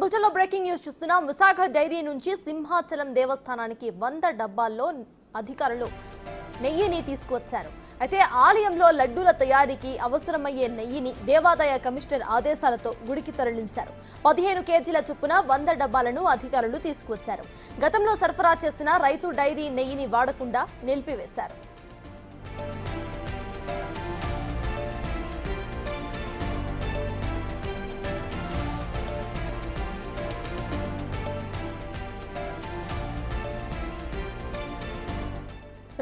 బులెటిన్లో breaking news చూస్తున్నాం. Visakha dairy నుంచి సింహాచలం దేవస్థానానికి 100 డబ్బాల్లో అధికారులు నెయ్యిని తీసుకువచ్చారు. అయితే ఆలయంలో లడ్డూల తయారీకి అవసరమయ్యే నెయ్యిని దేవాదాయ కమిషనర్ ఆదేశాలతో గుడికి తరలించారు. 15 కేజీల చొప్పున 100 డబ్బాలను అధికారులు తీసుకువచ్చారు. గతంలో సరఫరా చేసిన రైతు డైరీ నెయ్యిని వాడకుండా నిలిపివేశారు.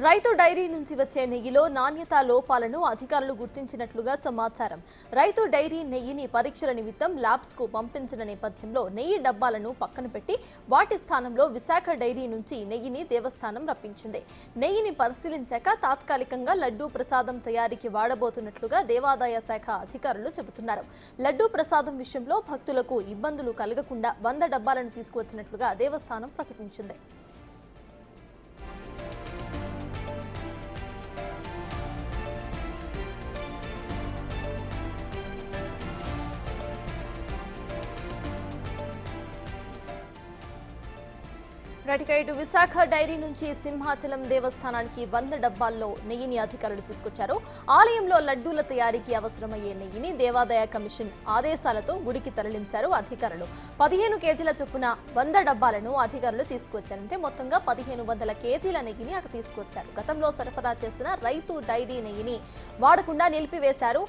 రైతు డైరీ నుంచి వచ్చే నెయ్యిలో నాణ్యతా లోపాలను అధికారులు గుర్తించినట్లుగా సమాచారం. రైతు డైరీ నెయ్యిని పరీక్షల నిమిత్తం ల్యాబ్స్ కు పంపించిన నేపథ్యంలో నెయ్యి డబ్బాలను పక్కన పెట్టి వాటి స్థానంలో విశాఖ డైరీ నుంచి నెయ్యిని దేవస్థానం రప్పించింది. నెయ్యిని పరిశీలించాక తాత్కాలికంగా లడ్డూ ప్రసాదం తయారీకి వాడబోతున్నట్లుగా దేవాదాయ శాఖ అధికారులు చెబుతున్నారు. లడ్డూ ప్రసాదం విషయంలో భక్తులకు ఇబ్బందులు కలగకుండా 100 డబ్బాలను తీసుకువచ్చినట్లుగా దేవస్థానం ప్రకటించింది. ఇటు విశాఖ డైరీ నుంచి సింహాచలం దేవస్థానానికి 100 డబ్బాల్లో నెయ్యిని అధికారులు తీసుకొచ్చారు. ఆలయంలో లడ్డూల తయారీకి అవసరమయ్యే నెయ్యిని దేవాదాయ కమిషన్ ఆదేశాలతో గుడికి తరలించారు అధికారులు. 15 కేజీల చొప్పున 100 డబ్బాలను అధికారులు తీసుకొచ్చారంటే మొత్తంగా 1500 కేజీల నెయ్యిని అటు తీసుకొచ్చారు. గతంలో సరఫరా చేసిన రైతు డైరీ నెయ్యిని వాడకుండా నిలిపివేశారు.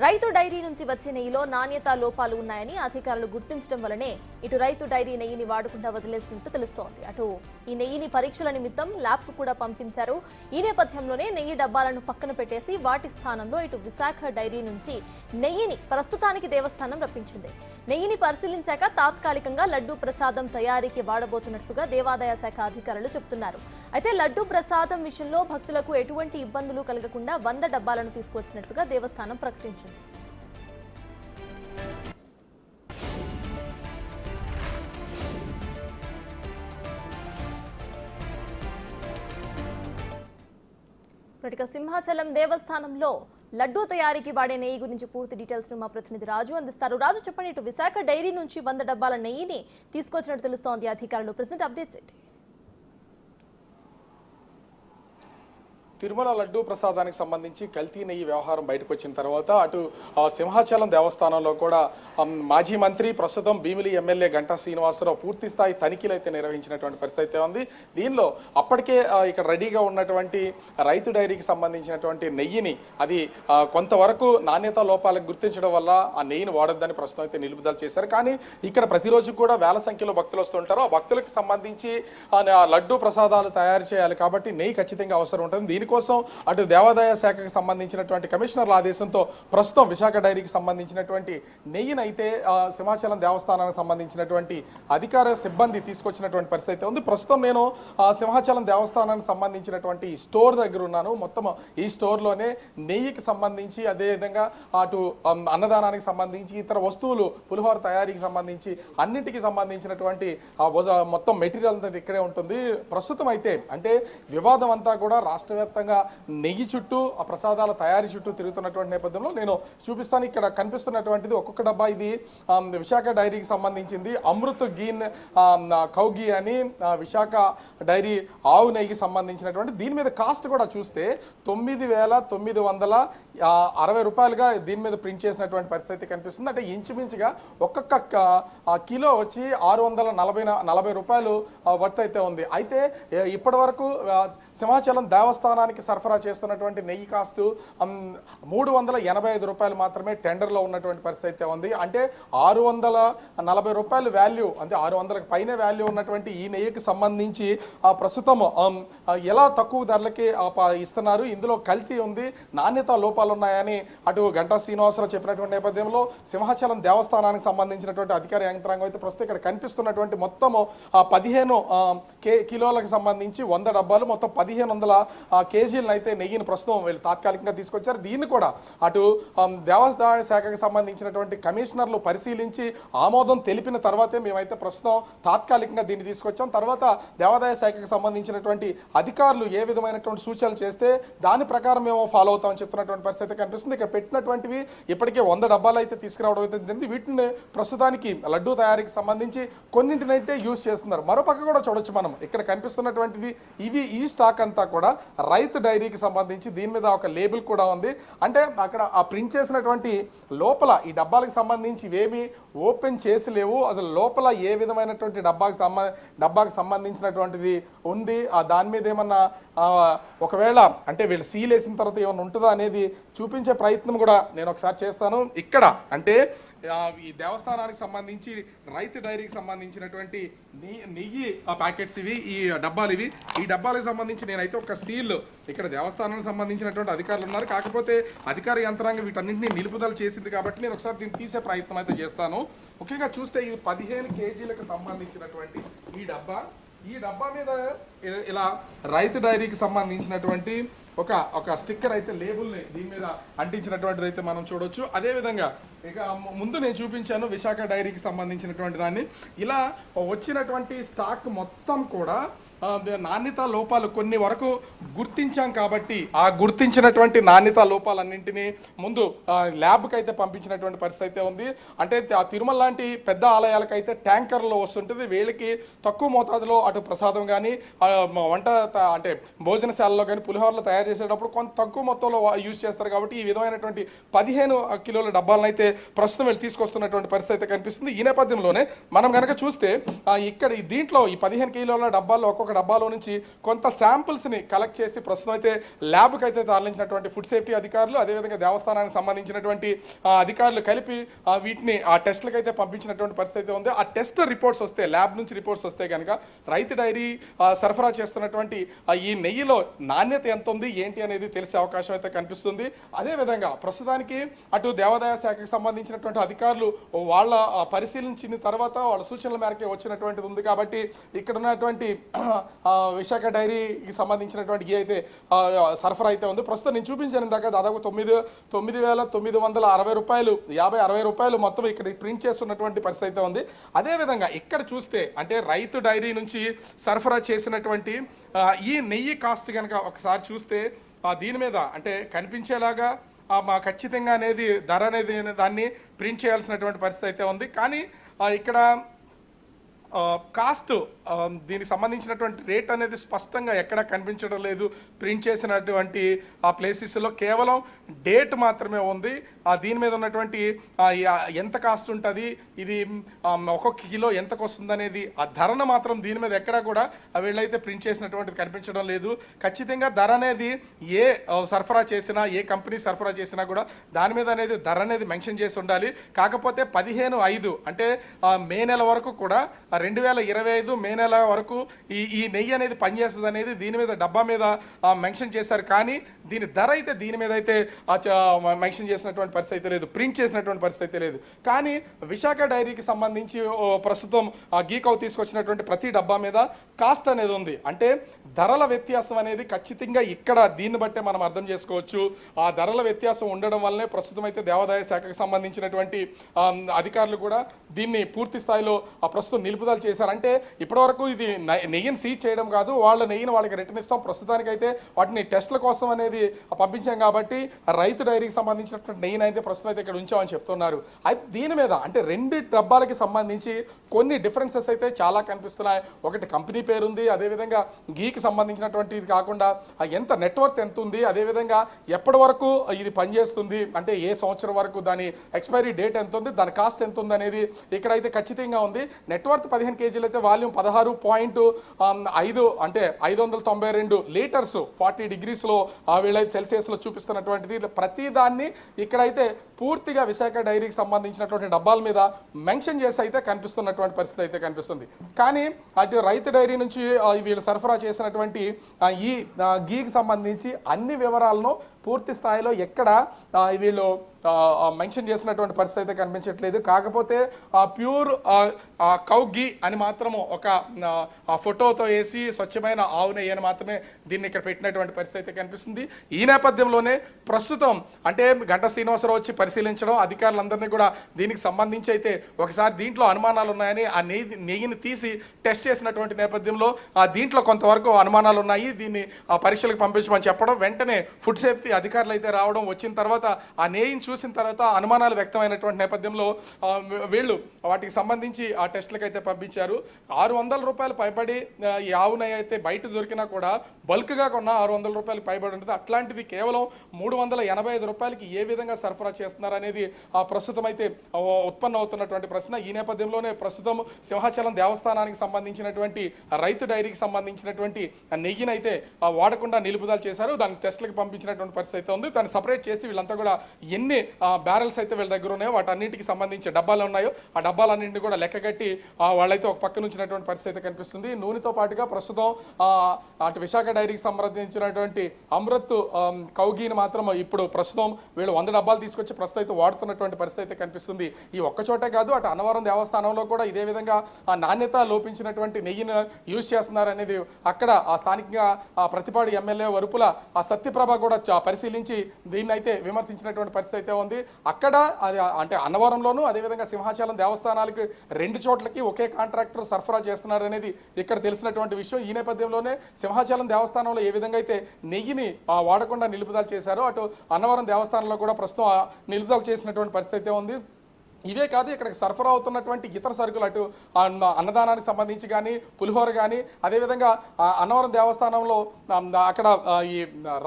రైతు డైరీ నుంచి వచ్చే నెయ్యిలో నాణ్యతా లోపాలు ఉన్నాయని అధికారులు గుర్తించడం వల్లనే ఇటు రైతు డైరీ నెయ్యిని వాడకుండా వదిలేసినట్టు తెలుస్తోంది. అటు ఈ నెయ్యిని పరీక్షల నిమిత్తం ల్యాబ్ కు కూడా పంపించారు. ఈ నేపథ్యంలోనే నెయ్యి డబ్బాలను పక్కన పెట్టేసి వాటి స్థానంలో ఇటు విశాఖ డైరీ నుంచి నెయ్యిని ప్రస్తుతానికి దేవస్థానం రప్పించింది. నెయ్యిని పరిశీలించాక తాత్కాలికంగా లడ్డూ ప్రసాదం తయారీకి వాడబోతున్నట్లుగా దేవాదాయ శాఖ అధికారులు చెబుతున్నారు. అయితే లడ్డూ ప్రసాదం విషయంలో భక్తులకు ఎటువంటి ఇబ్బందులు కలగకుండా 100 డబ్బాలను తీసుకువచ్చినట్లుగా దేవస్థానం ప్రకటించింది. సింహాచలం దేవస్థానంలో లడ్డూ తయారీకి వాడే నెయ్యి గురించి పూర్తి డీటెయిల్స్ ను మా ప్రతినిధి రాజు అందిస్తారు. రాజు, చెప్పండి, ఇటు విశాఖ డైరీ నుంచి 100 డబ్బాల నెయ్యిని తీసుకొచ్చినట్టు తెలుస్తోంది అధికారులు. ప్రెసెంట్ అప్డేట్స్ ఏంటి? తిరుమల లడ్డూ ప్రసాదానికి సంబంధించి కల్తీ నెయ్యి వ్యవహారం బయటకు వచ్చిన తర్వాత అటు సింహాచలం దేవస్థానంలో కూడా మాజీ మంత్రి ప్రస్తుతం భీమిలి ఎమ్మెల్యే గంటా శ్రీనివాసరావు పూర్తి స్థాయి తనిఖీలు అయితే నిర్వహించినటువంటి పరిస్థితి ఉంది. దీనిలో అప్పటికే ఇక్కడ రెడీగా ఉన్నటువంటి రైతు డైరీకి సంబంధించినటువంటి నెయ్యిని అది కొంతవరకు నాణ్యతా లోపాలకు గుర్తించడం వల్ల ఆ నెయ్యిని వాడొద్దని ప్రస్తుతం అయితే నిలుపుదల చేశారు. కానీ ఇక్కడ ప్రతిరోజు కూడా వేల సంఖ్యలో భక్తులు వస్తుంటారు. ఆ భక్తులకు సంబంధించి లడ్డూ ప్రసాదాలు తయారు చేయాలి కాబట్టి నెయ్యి ఖచ్చితంగా అవసరం ఉంటుంది. దీనికోసం అటు దేవాదాయ శాఖకు సంబంధించినటువంటి కమిషనర్ల ఆదేశంతో ప్రస్తుతం విశాఖ డైరీకి సంబంధించినటువంటి నెయ్యిని అయితే సింహాచలం దేవస్థానానికి సంబంధించినటువంటి అధికార సిబ్బంది తీసుకొచ్చినటువంటి పరిస్థితి ఉంది. ప్రస్తుతం నేను సింహాచలం దేవస్థానానికి సంబంధించినటువంటి స్టోర్ దగ్గర ఉన్నాను. మొత్తం ఈ స్టోర్లోనే నెయ్యికి సంబంధించి అదేవిధంగా అటు అన్నదానానికి సంబంధించి ఇతర వస్తువులు పులిహోర తయారీకి సంబంధించి అన్నింటికి సంబంధించినటువంటి మొత్తం మెటీరియల్ అంతా ఇక్కడే ఉంటుంది. ప్రస్తుతం అయితే అంటే వివాదం అంతా కూడా రాష్ట్ర వ్యాప్తంగా నెయ్యి చుట్టూ ఆ ప్రసాదాల తయారీ చుట్టూ తిరుగుతున్నటువంటి నేపథ్యంలో నేను చూపిస్తాను. ఇక్కడ కనిపిస్తున్నటువంటిది ఒక్కొక్క డబ్బా ఇది విశాఖ డైరీకి సంబంధించింది. అమృత్ గీన్ కౌ గీ అని విశాఖ డైరీ ఆవు నెయ్యికి సంబంధించినటువంటి దీని మీద కాస్ట్ కూడా చూస్తే 9,960 రూపాయలుగా దీని మీద ప్రింట్ చేసినటువంటి పరిస్థితి కనిపిస్తుంది. అంటే ఇంచుమించుగా ఒక్కొక్క కిలో వచ్చి 640 రూపాయలు వర్త్ అయితే ఉంది. అయితే ఇప్పటి వరకు సింహాచలం దేవస్థానానికి సరఫరా చేస్తున్నటువంటి నెయ్యి కాస్టు 385 రూపాయలు మాత్రమే టెండర్లో ఉన్నటువంటి పరిస్థితి ఉంది. అంటే 640 రూపాయలు వాల్యూ, అంటే 600కి పైన వాల్యూ ఉన్నటువంటి ఈ నెయ్యికి సంబంధించి ప్రస్తుతం ఎలా తక్కువ ధరలకి ఇస్తున్నారు, ఇందులో కల్తీ ఉంది, నాణ్యత లోపాలు ఉన్నాయని అటు గంటా శ్రీనివాసరావు చెప్పినటువంటి నేపథ్యంలో సింహాచలం దేవస్థానానికి సంబంధించినటువంటి అధికార యంత్రాంగం అయితే ప్రస్తుతం ఇక్కడ కనిపిస్తున్నటువంటి మొత్తము 15 కిలోలకు సంబంధించి 100 డబ్బాలు మొత్తం 1500 కేజీలను అయితే నెయ్యిని ప్రస్తుతం వీళ్ళు తాత్కాలికంగా తీసుకొచ్చారు. దీన్ని కూడా అటు దేవాదాయ శాఖకు సంబంధించినటువంటి కమిషనర్లు పరిశీలించి ఆమోదం తెలిపిన తర్వాతే మేమైతే ప్రస్తుతం తాత్కాలికంగా దీన్ని తీసుకొచ్చాం. తర్వాత దేవాదాయ శాఖకు సంబంధించినటువంటి అధికారులు ఏ విధమైనటువంటి సూచనలు చేస్తే దాని ప్రకారం మేము ఫాలో అవుతామని చెప్తున్నటువంటి పరిస్థితి కనిపిస్తుంది. ఇక్కడ పెట్టినటువంటివి ఇప్పటికే 100 డబ్బాలు అయితే తీసుకురావడం అయితే జరిగింది. వీటిని ప్రస్తుతానికి లడ్డూ తయారీకి సంబంధించి కొన్నింటినైతే యూజ్ చేస్తున్నారు. మరోపక్క కూడా చూడొచ్చు మనం ఇక్కడ కనిపిస్తున్నటువంటిది ఈ స్టాక్ అంతా కూడా రైతు డైరీకి సంబంధించి దీని మీద ఒక లేబుల్ కూడా ఉంది. అంటే అక్కడ ఆ ప్రింట్ చేసినటువంటి లోపల ఈ డబ్బాలకు సంబంధించి ఇవేమి ఓపెన్ చేసి లేవు. అసలు లోపల ఏ విధమైనటువంటి డబ్బాకి సంబంధించినటువంటిది ఉంది, దాని మీద ఏమన్నా ఒకవేళ అంటే వీళ్ళు సీల్ వేసిన తర్వాత ఏమన్నా ఉంటుందా అనేది చూపించే ప్రయత్నం కూడా నేను ఒకసారి చేస్తాను. ఇక్కడ అంటే ఈ దేవస్థానానికి సంబంధించి రైతు డైరీకి సంబంధించినటువంటి నెయ్యి ప్యాకెట్స్ ఇవి, ఈ డబ్బాలు ఇవి. ఈ డబ్బాలకు సంబంధించి నేనైతే ఒక సీల్ ఇక్కడ దేవస్థానానికి సంబంధించినటువంటి అధికారులు ఉన్నారు. కాకపోతే అధికార యంత్రాంగం వీటన్నింటినీ నిలుపుదల చేసింది కాబట్టి నేను ఒకసారి దీన్ని తీసే ప్రయత్నం అయితే చేస్తాను. ముఖ్యంగా చూస్తే ఇది 15 కేజీలకు సంబంధించినటువంటి ఈ డబ్బా మీద ఇలా రైతు డైరీకి సంబంధించినటువంటి ఒక స్టిక్కర్ అయితే లేబుల్ని దీని మీద అంటించినటువంటిది అయితే మనం చూడొచ్చు. అదేవిధంగా ఇక ముందు నేను చూపించాను విశాఖ డైరీకి సంబంధించినటువంటి దాన్ని. ఇలా వచ్చినటువంటి స్టాక్ మొత్తం కూడా నాణ్యత లోపాలు కొన్ని వరకు గుర్తించాం కాబట్టి ఆ గుర్తించినటువంటి నాణ్యత లోపాలన్నింటినీ ముందు ల్యాబ్కి అయితే పంపించినటువంటి పరిస్థితి అయితే ఉంది. అంటే ఆ తిరుమల లాంటి పెద్ద ఆలయాలకైతే ట్యాంకర్లో వస్తుంటుంది. వీళ్ళకి తక్కువ మోతాదులో అటు ప్రసాదం కానీ వంట అంటే భోజనశాలలో కానీ పులిహోరలు తయారు చేసేటప్పుడు కొంత తక్కువ మొత్తంలో యూజ్ చేస్తారు కాబట్టి ఈ విధమైనటువంటి 15 కిలోల డబ్బాలను అయితే ప్రస్తుతం వీళ్ళు తీసుకొస్తున్నటువంటి పరిస్థితి అయితే కనిపిస్తుంది. ఈ నేపథ్యంలోనే మనం కనుక చూస్తే ఇక్కడ దీంట్లో ఈ 15 కిలోల డబ్బాల్లో ఒక్కొక్క డబ్బాలో నుంచి కొంత శాంపుల్స్ని కలెక్ట్ చేసి ప్రస్తుతం అయితే ల్యాబ్కి అయితే తరలించినటువంటి ఫుడ్ సేఫ్టీ అధికారులు, అదేవిధంగా దేవస్థానానికి సంబంధించినటువంటి అధికారులు కలిపి వీటిని ఆ టెస్ట్లకు అయితే పంపించినటువంటి పరిస్థితి అయితే ఉంది. ఆ టెస్ట్ రిపోర్ట్స్ వస్తే, ల్యాబ్ నుంచి రిపోర్ట్స్ వస్తే కనుక రైతు డైరీ సరఫరా చేస్తున్నటువంటి ఈ నెయ్యిలో నాణ్యత ఎంత ఉంది ఏంటి అనేది తెలిసే అవకాశం అయితే కనిపిస్తుంది. అదేవిధంగా ప్రస్తుతానికి అటు దేవాదాయ శాఖకు సంబంధించినటువంటి అధికారులు వాళ్ళ పరిశీలించిన తర్వాత వాళ్ళ సూచనల మేరకే వచ్చినటువంటిది ఉంది కాబట్టి ఇక్కడ ఉన్నటువంటి విశాఖ డైరీకి సంబంధించినటువంటి అయితే సరఫరా అయితే ఉంది. ప్రస్తుతం నేను చూపించాను దాకా దాదాపు 9,960 రూపాయలు 50-60 రూపాయలు మొత్తం ఇక్కడ ప్రింట్ చేస్తున్నటువంటి పరిస్థితి అయితే ఉంది. అదేవిధంగా ఇక్కడ చూస్తే అంటే రైతు డైరీ నుంచి సరఫరా చేసినటువంటి ఈ నెయ్యి కాస్ట్ కనుక ఒకసారి చూస్తే దీని మీద అంటే కనిపించేలాగా ఖచ్చితంగా అనేది ధర అనేది దాన్ని ప్రింట్ చేయాల్సినటువంటి పరిస్థితి అయితే ఉంది. కానీ ఇక్కడ కాస్ట్ దీనికి సంబంధించినటువంటి రేట్ అనేది స్పష్టంగా ఎక్కడ కనిపించడం లేదు. ప్రింట్ చేసినటువంటి ఆ ప్లేసెస్లో కేవలం డేట్ మాత్రమే ఉంది. దీని మీద ఉన్నటువంటి ఎంత కాస్ట్ ఉంటుంది, ఇది ఒక్కొక్క కిలో ఎంతకు వస్తుంది అనేది ఆ ధరను మాత్రం దీని మీద ఎక్కడా కూడా వీళ్ళైతే ప్రింట్ చేసినటువంటిది కనిపించడం లేదు. ఖచ్చితంగా ధర అనేది ఏ సరఫరా చేసినా, ఏ కంపెనీ సరఫరా చేసినా కూడా దాని మీద అనేది ధర అనేది మెన్షన్ చేసి ఉండాలి. కాకపోతే 15/5 అంటే మే నెల వరకు కూడా 2025 మే నెల వరకు ఈ నెయ్యి అనేది పనిచేస్తుంది అనేది దీని మీద డబ్బా మీద మెన్షన్ చేశారు. కానీ దీని ధర అయితే దీని మీద అయితే మెన్షన్ చేసినటువంటి పరిస్థితి అయితే లేదు, ప్రింట్ చేసినటువంటి పరిస్థితి అయితే లేదు. కానీ విశాఖ డైరీకి సంబంధించి ప్రస్తుతం గీకౌ తీసుకొచ్చినటువంటి ప్రతి డబ్బా మీద కాస్ట్ అనేది ఉంది. అంటే ధరల వ్యత్యాసం అనేది ఖచ్చితంగా ఇక్కడ దీన్ని బట్టే మనం అర్థం చేసుకోవచ్చు. ఆ ధరల వ్యత్యాసం ఉండడం వల్లనే ప్రస్తుతం అయితే దేవాదాయ శాఖకు సంబంధించినటువంటి అధికారులు కూడా దీన్ని పూర్తి స్థాయిలో ప్రస్తుతం నిలుపుదల చేశారు. అంటే ఇప్పటివరకు ఇది నెయ్యిని సీజ్ చేయడం కాదు, వాళ్ళ నెయ్యిని వాళ్ళకి రిటర్న్ ఇస్తాం, ప్రస్తుతానికైతే వాటిని టెస్ట్ల కోసం అనేది పంపించాం కాబట్టి రైతు డైరీకి సంబంధించినటువంటి నెయ్యిని అయితే ప్రస్తుతం అయితే ఇక్కడ ఉంచామని చెప్తున్నారు. అయితే దీని మీద అంటే 2 డబ్బాలకి సంబంధించి కొన్ని డిఫరెన్సెస్ అయితే చాలా కనిపిస్తున్నాయి. ఒకటి కంపెనీ పేరు ఉంది, అదేవిధంగా గీకి సంబంధించినటువంటి ఇది కాకుండా ఎంత నెట్వర్క్ ఎంత ఉంది, అదేవిధంగా ఎప్పటి వరకు ఇది పనిచేస్తుంది, అంటే ఏ సంవత్సరం వరకు దాని ఎక్స్పైరీ డేట్ ఎంత ఉంది, దాని కాస్ట్ ఎంత ఉంది అనేది ఇక్కడైతే ఖచ్చితంగా ఉంది. నెట్వర్క్ 15 కేజీలు అయితే వాల్యూమ్ 16.5 అంటే 592 లీటర్స్ 40 డిగ్రీస్లో వీళ్ళైతే సెల్సియస్లో చూపిస్తున్నటువంటిది. ప్రతి దాన్ని ఇక్కడైతే పూర్తిగా విశాఖ డైరీకి సంబంధించినటువంటి డబ్బాల మీద మెన్షన్ చేసి అయితే కనిపిస్తున్నటువంటి పరిస్థితి అయితే కనిపిస్తుంది. కానీ అటు రైతు డైరీ నుంచి వీళ్ళు సరఫరా చేసినటువంటి ఈ గీకి సంబంధించి అన్ని వివరాలను పూర్తి స్థాయిలో ఎక్కడ వీళ్ళు మెన్షన్ చేసినటువంటి పరిస్థితి అయితే కనిపించట్లేదు. కాకపోతే ప్యూర్ కౌ ఘీ అని మాత్రము ఒక ఫోటోతో వేసి స్వచ్ఛమైన ఆవు నెయ్యి అని మాత్రమే దీన్ని ఇక్కడ పెట్టినటువంటి పరిస్థితి అయితే కనిపిస్తుంది. ఈ నేపథ్యంలోనే ప్రస్తుతం అంటే గంటా శ్రీనివాసరావు వచ్చి పరిశీలించడం, అధికారులందరినీ కూడా దీనికి సంబంధించి అయితే ఒకసారి దీంట్లో అనుమానాలు ఉన్నాయని ఆ నెయ్యిని తీసి టెస్ట్ చేసినటువంటి నేపథ్యంలో దీంట్లో కొంతవరకు అనుమానాలు ఉన్నాయి, దీన్ని పరీక్షలకు పంపించమని చెప్పడం, వెంటనే ఫుడ్ సేఫ్టీ అధికారులు అయితే రావడం, వచ్చిన తర్వాత ఆ నెయ్యిని చూసిన తర్వాత అనుమానాలు వ్యక్తమైనటువంటి నేపథ్యంలో వీళ్ళు వాటికి సంబంధించి ఆ టెస్టులకు అయితే పంపించారు. 600 రూపాయలు పైబడి ఈ ఆవు నెయ్యి అయితే బయట దొరికినా కూడా బల్క్గా కొన్న 600 రూపాయలు పైబడి ఉంటుంది. అట్లాంటిది కేవలం 385 రూపాయలకి ఏ విధంగా సరఫరా చేస్తున్నారు అనేది ప్రస్తుతం అయితే ఉత్పన్నం అవుతున్నటువంటి ప్రశ్న. ఈ నేపథ్యంలోనే ప్రస్తుతం సింహాచలం దేవస్థానానికి సంబంధించినటువంటి రైతు డైరీకి సంబంధించినటువంటి నెయ్యిని అయితే వాడకుండా నిలుపుదల చేశారు. దాన్ని టెస్టులకు పంపించినటువంటి పరిస్థితి అయితే ఉంది. దాన్ని సపరేట్ చేసి వీళ్ళంతా కూడా ఎన్ని బ్యారెల్స్ అయితే వీళ్ళ దగ్గర ఉన్నాయో వాటన్నింటికి సంబంధించి డబ్బాలు ఉన్నాయో ఆ డబ్బాలన్నింటినీ కూడా లెక్క కట్టి వాళ్ళైతే ఒక పక్క నుంచినటువంటి పరిస్థితి అయితే కనిపిస్తుంది. నూనెతో పాటుగా ప్రస్తుతం అటు విశాఖ డైరీకి సంబంధించినటువంటి అమృత్ కౌ ఘీని మాత్రం ఇప్పుడు ప్రస్తుతం వీళ్ళు 100 డబ్బాలు తీసుకొచ్చి ప్రస్తుతం అయితే వాడుతున్నటువంటి పరిస్థితి అయితే కనిపిస్తుంది. ఈ ఒక్క చోటే కాదు, అటు అన్నవరం దేవస్థానంలో కూడా ఇదే విధంగా ఆ నాణ్యత లోపించినటువంటి నెయ్యిని యూజ్ చేస్తున్నారు అనేది అక్కడ ఆ స్థానికంగా ప్రతిపాడు ఎమ్మెల్యే వరుపుల ఆ సత్యప్రభ కూడా పరిశీలించి దీన్ని అయితే విమర్శించినటువంటి పరిస్థితి అయితే ఉంది. అక్కడ అది అంటే అన్నవరంలోనూ అదేవిధంగా సింహాచలం దేవస్థానాలకి 2 చోట్లకి ఒకే కాంట్రాక్టర్ సరఫరా చేస్తున్నారు అనేది ఇక్కడ తెలిసినటువంటి విషయం. ఈ నేపథ్యంలోనే సింహాచలం దేవస్థానంలో ఏ విధంగా అయితే నెయ్యిని వాడకుండా నిలుపుదల చేశారో అటు అన్నవరం దేవస్థానంలో కూడా ప్రస్తుతం నిలుపుదల చేసినటువంటి పరిస్థితి అయితే ఉంది. ఇవే కాదు, ఇక్కడికి సరఫరా అవుతున్నటువంటి ఇతర సరుకులు అటు అన్నదానానికి సంబంధించి కానీ పులిహోర కానీ అదేవిధంగా అన్నవరం దేవస్థానంలో అక్కడ ఈ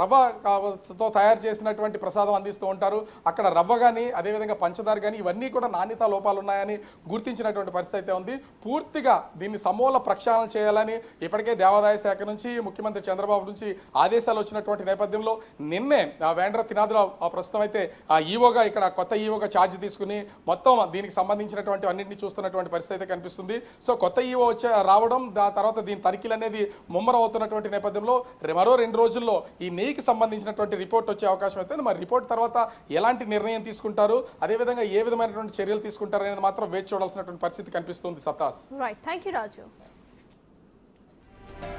రవ్వతో తయారు చేసినటువంటి ప్రసాదం అందిస్తూ ఉంటారు. అక్కడ రవ్వ కానీ అదేవిధంగా పంచదార కానీ ఇవన్నీ కూడా నాణ్యతా లోపాలు ఉన్నాయని గుర్తించినటువంటి పరిస్థితి అయితే ఉంది. పూర్తిగా దీన్ని సమూల ప్రక్షాళన చేయాలని ఇప్పటికే దేవాదాయ శాఖ నుంచి ముఖ్యమంత్రి చంద్రబాబు నుంచి ఆదేశాలు వచ్చినటువంటి నేపథ్యంలో నిన్నే వేండ్ర తినాదురావు ప్రస్తుతం అయితే ఈవోగా ఇక్కడ కొత్త ఈవోగా ఛార్జ్ తీసుకుని మొత్తం దీనికి సంబంధించినటువంటి అన్నింటినీ చూస్తున్నటువంటి పరిస్థితి అయితే కనిపిస్తుంది. సో కొత్త ఈవో రావడం, దాని తర్వాత దీని తనిఖీలు అనేది ముమ్మరం అవుతున్నటువంటి నేపథ్యంలో మరో 2 రోజుల్లో ఈ నెయ్యికి సంబంధించినటువంటి రిపోర్ట్ వచ్చే అవకాశం అయితే మరి రిపోర్ట్ తర్వాత ఎలాంటి నిర్ణయం తీసుకుంటారు, అదేవిధంగా ఏ విధమైనటువంటి చర్యలు తీసుకుంటారు అనేది మాత్రం వేచి చూడాల్సినటువంటి పరిస్థితి కనిపిస్తుంది. సత్తాస్. Right, thank you Raju.